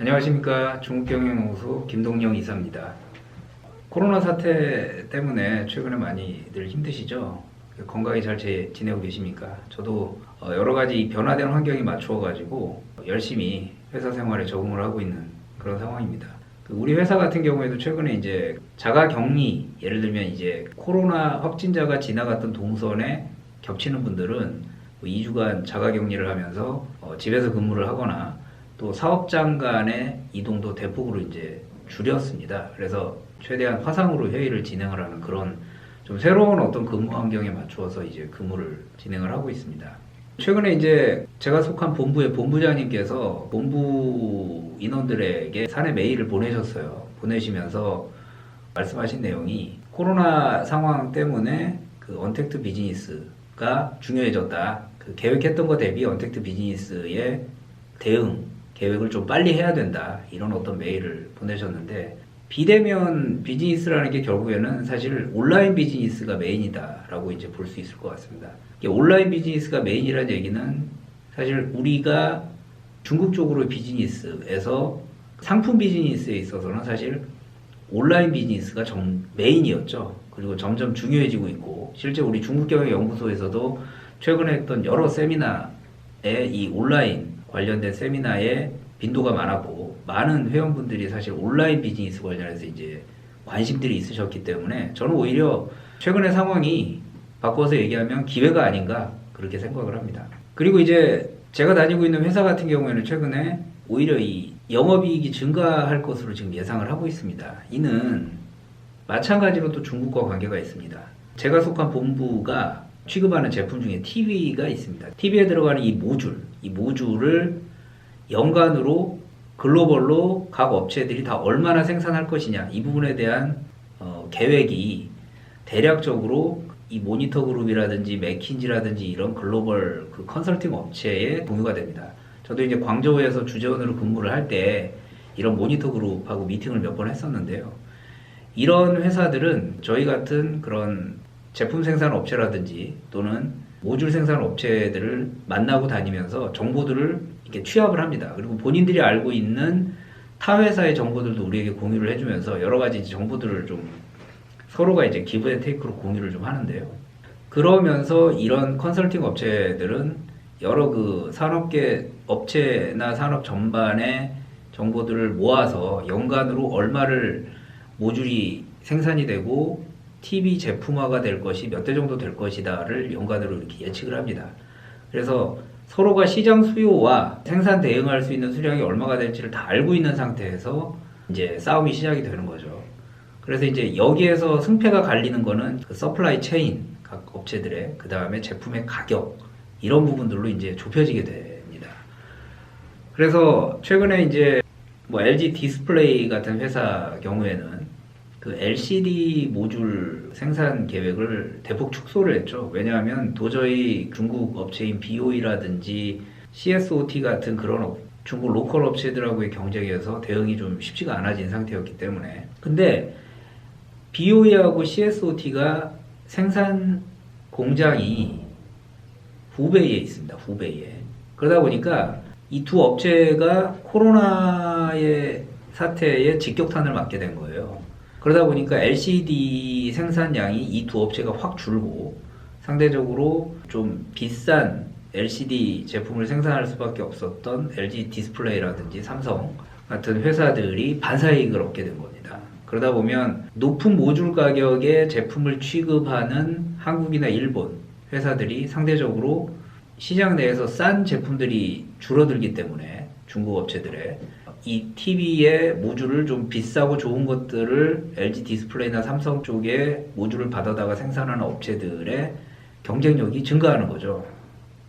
안녕하십니까. 중국경영연구소 김동영 이사입니다. 코로나 사태 때문에 최근에 많이들 힘드시죠? 건강히 잘 지내고 계십니까? 저도 여러 가지 변화된 환경에 맞추어가지고 열심히 회사 생활에 적응을 하고 있는 그런 상황입니다. 우리 회사 같은 경우에도 최근에 이제 자가격리, 예를 들면 이제 코로나 확진자가 지나갔던 동선에 겹치는 분들은 2주간 자가격리를 하면서 집에서 근무를 하거나 또 사업장 간의 이동도 대폭으로 이제 줄였습니다. 그래서 최대한 화상으로 회의를 진행을 하는 그런 좀 새로운 어떤 근무 환경에 맞추어서 이제 근무를 진행을 하고 있습니다. 최근에 이제 제가 속한 본부의 본부장님께서 본부 인원들에게 사내 메일을 보내셨어요. 보내시면서 말씀하신 내용이 코로나 상황 때문에 그 언택트 비즈니스가 중요해졌다. 그 계획했던 것 대비 언택트 비즈니스의 대응 계획을 좀 빨리 해야 된다. 이런 어떤 메일을 보내셨는데 비대면 비즈니스라는 게 결국에는 사실 온라인 비즈니스가 메인이다라고 이제 볼 수 있을 것 같습니다. 온라인 비즈니스가 메인이라는 얘기는 사실 우리가 중국 쪽으로 비즈니스에서 상품 비즈니스에 있어서는 사실 온라인 비즈니스가 메인이었죠. 그리고 점점 중요해지고 있고 실제 우리 중국경영연구소에서도 최근에 했던 여러 세미나에 이 온라인 관련된 세미나에 빈도가 많았고 많은 회원분들이 사실 온라인 비즈니스 관련해서 이제 관심들이 있으셨기 때문에 저는 오히려 최근의 상황이 바꿔서 얘기하면 기회가 아닌가 그렇게 생각을 합니다. 그리고 이제 제가 다니고 있는 회사 같은 경우에는 최근에 오히려 이 영업이익이 증가할 것으로 지금 예상을 하고 있습니다. 이는 마찬가지로 또 중국과 관계가 있습니다. 제가 속한 본부가 취급하는 제품 중에 TV가 있습니다. TV에 들어가는 이 모듈을 연간으로 글로벌로 각 업체들이 다 얼마나 생산할 것이냐 이 부분에 대한 계획이 대략적으로 이 모니터 그룹이라든지 맥킨지라든지 이런 글로벌 그 컨설팅 업체에 공유가 됩니다. 저도 이제 광저우에서 주재원으로 근무를 할 때 이런 모니터 그룹하고 미팅을 몇 번 했었는데요. 이런 회사들은 저희 같은 그런 제품 생산 업체라든지 또는 모듈 생산 업체들을 만나고 다니면서 정보들을 이렇게 취합을 합니다. 그리고 본인들이 알고 있는 타 회사의 정보들도 우리에게 공유를 해주면서 여러 가지 정보들을 좀 서로가 이제 기브 앤 테이크로 공유를 좀 하는데요. 그러면서 이런 컨설팅 업체들은 여러 그 산업계 업체나 산업 전반의 정보들을 모아서 연간으로 얼마를 모듈이 생산이 되고 TV 제품화가 될 것이 몇 대 정도 될 것이다를 연간으로 이렇게 예측을 합니다. 그래서 서로가 시장 수요와 생산 대응할 수 있는 수량이 얼마가 될지를 다 알고 있는 상태에서 이제 싸움이 시작이 되는 거죠. 그래서 이제 여기에서 승패가 갈리는 거는 그 서플라이 체인 각 업체들의 그 다음에 제품의 가격 이런 부분들로 이제 좁혀지게 됩니다. 그래서 최근에 이제 뭐 LG 디스플레이 같은 회사 경우에는 그 LCD 모듈 생산 계획을 대폭 축소를 했죠. 왜냐하면 도저히 중국 업체인 BOE라든지 CSOT 같은 그런 중국 로컬 업체들하고의 경쟁에서 대응이 좀 쉽지가 않아진 상태였기 때문에. 근데 BOE하고 CSOT가 생산 공장이 후베이에 있습니다. 후베이에. 그러다 보니까 이 두 업체가 코로나의 사태에 직격탄을 맞게 된 거예요. 그러다 보니까 LCD 생산량이 이 두 업체가 확 줄고 상대적으로 좀 비싼 LCD 제품을 생산할 수밖에 없었던 LG 디스플레이라든지 삼성 같은 회사들이 반사이익을 얻게 된 겁니다. 그러다 보면 높은 모듈 가격의 제품을 취급하는 한국이나 일본 회사들이 상대적으로 시장 내에서 싼 제품들이 줄어들기 때문에 중국 업체들의 이 TV의 모듈을 좀 비싸고 좋은 것들을 LG 디스플레이나 삼성 쪽에 모듈을 받아다가 생산하는 업체들의 경쟁력이 증가하는 거죠.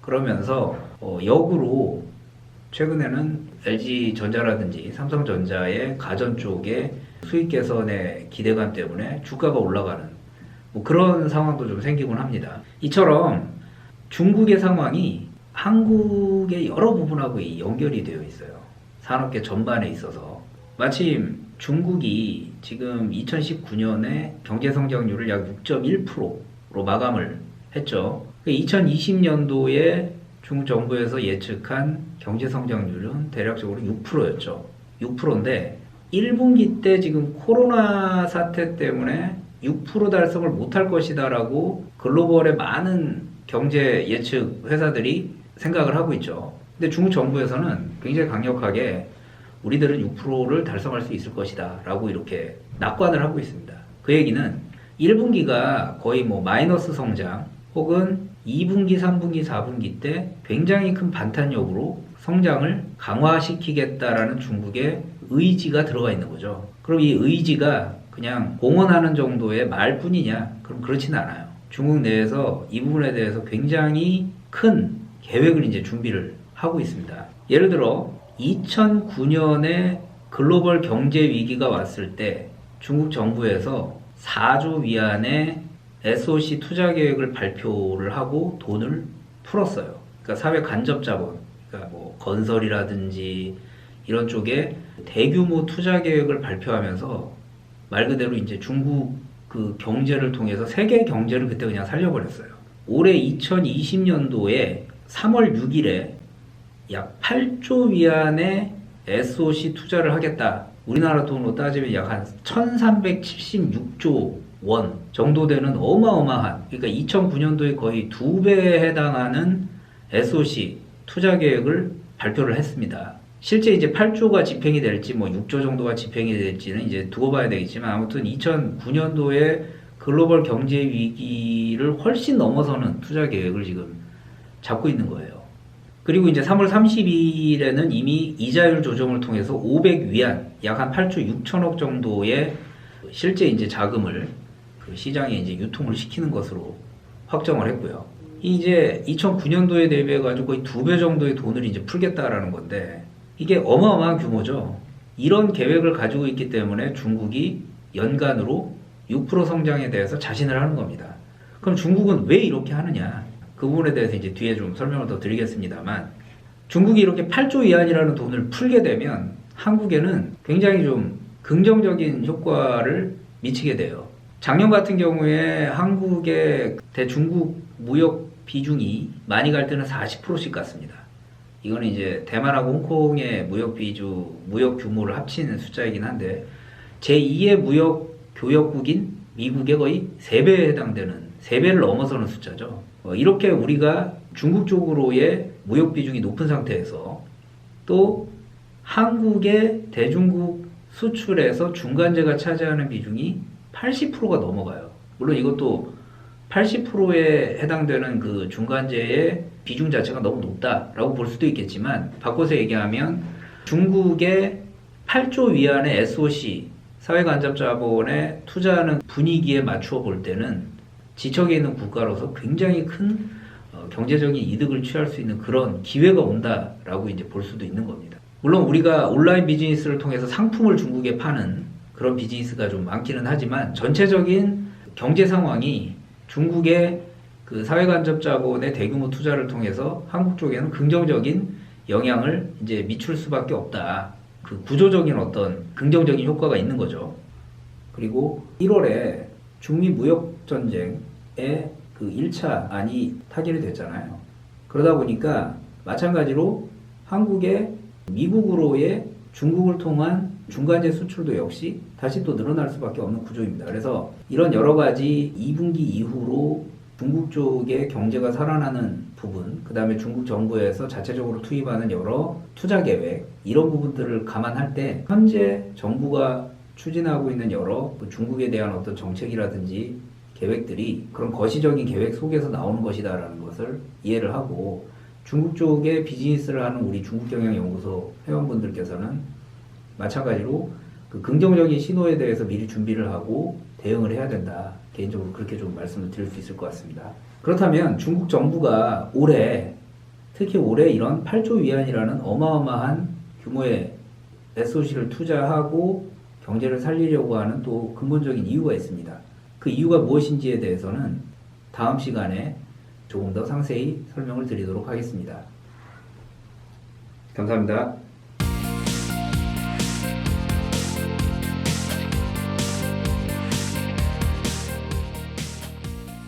그러면서 역으로 최근에는 LG전자라든지 삼성전자의 가전 쪽에 수익 개선의 기대감 때문에 주가가 올라가는 뭐 그런 상황도 좀 생기곤 합니다. 이처럼 중국의 상황이 한국의 여러 부분하고 연결이 되어 있어요. 산업계 전반에 있어서. 마침 중국이 지금 2019년에 경제성장률을 약 6.1%로 마감을 했죠. 2020년도에 중국 정부에서 예측한 경제성장률은 대략적으로 6%였죠. 6%인데 1분기 때 지금 코로나 사태 때문에 6% 달성을 못할 것이다라고 글로벌의 많은 경제 예측 회사들이 생각을 하고 있죠. 근데 중국 정부에서는 굉장히 강력하게 우리들은 6%를 달성할 수 있을 것이다 라고 이렇게 낙관을 하고 있습니다. 그 얘기는 1분기가 거의 뭐 마이너스 성장 혹은 2분기, 3분기, 4분기 때 굉장히 큰 반탄력으로 성장을 강화시키겠다라는 중국의 의지가 들어가 있는 거죠. 그럼 이 의지가 그냥 공언하는 정도의 말뿐이냐? 그럼 그렇지는 않아요. 중국 내에서 이 부분에 대해서 굉장히 큰 계획을 이제 준비를 하고 있습니다. 예를 들어 2009년에 글로벌 경제 위기가 왔을 때 중국 정부에서 4조 위안의 SOC 투자 계획을 발표를 하고 돈을 풀었어요. 그러니까 사회 간접 자본, 그러니까 뭐 건설이라든지 이런 쪽에 대규모 투자 계획을 발표하면서 말 그대로 이제 중국 그 경제를 통해서 세계 경제를 그때 그냥 살려버렸어요. 올해 2020년도에 3월 6일에 약 8조 위안의 SOC 투자를 하겠다. 우리나라 돈으로 따지면 약 한 1376조 원 정도 되는 어마어마한, 그러니까 2009년도에 거의 2배에 해당하는 SOC 투자 계획을 발표를 했습니다. 실제 이제 8조가 집행이 될지 뭐 6조 정도가 집행이 될지는 이제 두고 봐야 되겠지만, 아무튼 2009년도에 글로벌 경제 위기를 훨씬 넘어서는 투자 계획을 지금 잡고 있는 거예요. 그리고 이제 3월 30일에는 이미 이자율 조정을 통해서 500위안, 약 한 8조 6천억 정도의 실제 이제 자금을 그 시장에 이제 유통을 시키는 것으로 확정을 했고요. 이제 2009년도에 대비해 가지고 거의 2배 정도의 돈을 이제 풀겠다라는 건데, 이게 어마어마한 규모죠. 이런 계획을 가지고 있기 때문에 중국이 연간으로 6% 성장에 대해서 자신을 하는 겁니다. 그럼 중국은 왜 이렇게 하느냐? 그 부분에 대해서 이제 뒤에 좀 설명을 더 드리겠습니다만, 중국이 이렇게 8조 위안이라는 돈을 풀게 되면 한국에는 굉장히 좀 긍정적인 효과를 미치게 돼요. 작년 같은 경우에 한국의 대중국 무역 비중이 많이 갈 때는 40%씩 갔습니다. 이거는 이제 대만하고 홍콩의 무역 규모를 합치는 숫자이긴 한데, 제2의 무역 교역국인 미국의 거의 3배에 해당되는, 3배를 넘어서는 숫자죠. 이렇게 우리가 중국 쪽으로의 무역 비중이 높은 상태에서 또 한국의 대중국 수출에서 중간재가 차지하는 비중이 80%가 넘어가요. 물론 이것도 80%에 해당되는 그 중간재의 비중 자체가 너무 높다라고 볼 수도 있겠지만, 바꿔서 얘기하면 중국의 8조 위안의 SOC 사회간접자본에 투자하는 분위기에 맞추어 볼 때는 지척에 있는 국가로서 굉장히 큰 경제적인 이득을 취할 수 있는 그런 기회가 온다라고 이제 볼 수도 있는 겁니다. 물론 우리가 온라인 비즈니스를 통해서 상품을 중국에 파는 그런 비즈니스가 좀 많기는 하지만, 전체적인 경제 상황이 중국의 그 사회간접자본의 대규모 투자를 통해서 한국 쪽에는 긍정적인 영향을 이제 미칠 수밖에 없다. 그 구조적인 어떤 긍정적인 효과가 있는 거죠. 그리고 1월에 중미 무역 전쟁에 그 1차 안이 타결이 됐잖아요. 그러다 보니까 마찬가지로 한국의 미국으로의 중국을 통한 중간재 수출도 역시 다시 또 늘어날 수밖에 없는 구조입니다. 그래서 이런 여러 가지 2분기 이후로 중국 쪽의 경제가 살아나는 부분, 그 다음에 중국 정부에서 자체적으로 투입하는 여러 투자 계획, 이런 부분들을 감안할 때 현재 정부가 추진하고 있는 여러 중국에 대한 어떤 정책이라든지 계획들이 그런 거시적인 계획 속에서 나오는 것이다라는 것을 이해를 하고, 중국 쪽에 비즈니스를 하는 우리 중국경영연구소 회원분들께서는 마찬가지로 그 긍정적인 신호에 대해서 미리 준비를 하고 대응을 해야 된다. 개인적으로 그렇게 좀 말씀을 드릴 수 있을 것 같습니다. 그렇다면 중국 정부가 올해, 특히 올해 이런 8조 위안이라는 어마어마한 규모의 SOC를 투자하고 경제를 살리려고 하는 또 근본적인 이유가 있습니다. 그 이유가 무엇인지에 대해서는 다음 시간에 조금 더 상세히 설명을 드리도록 하겠습니다. 감사합니다.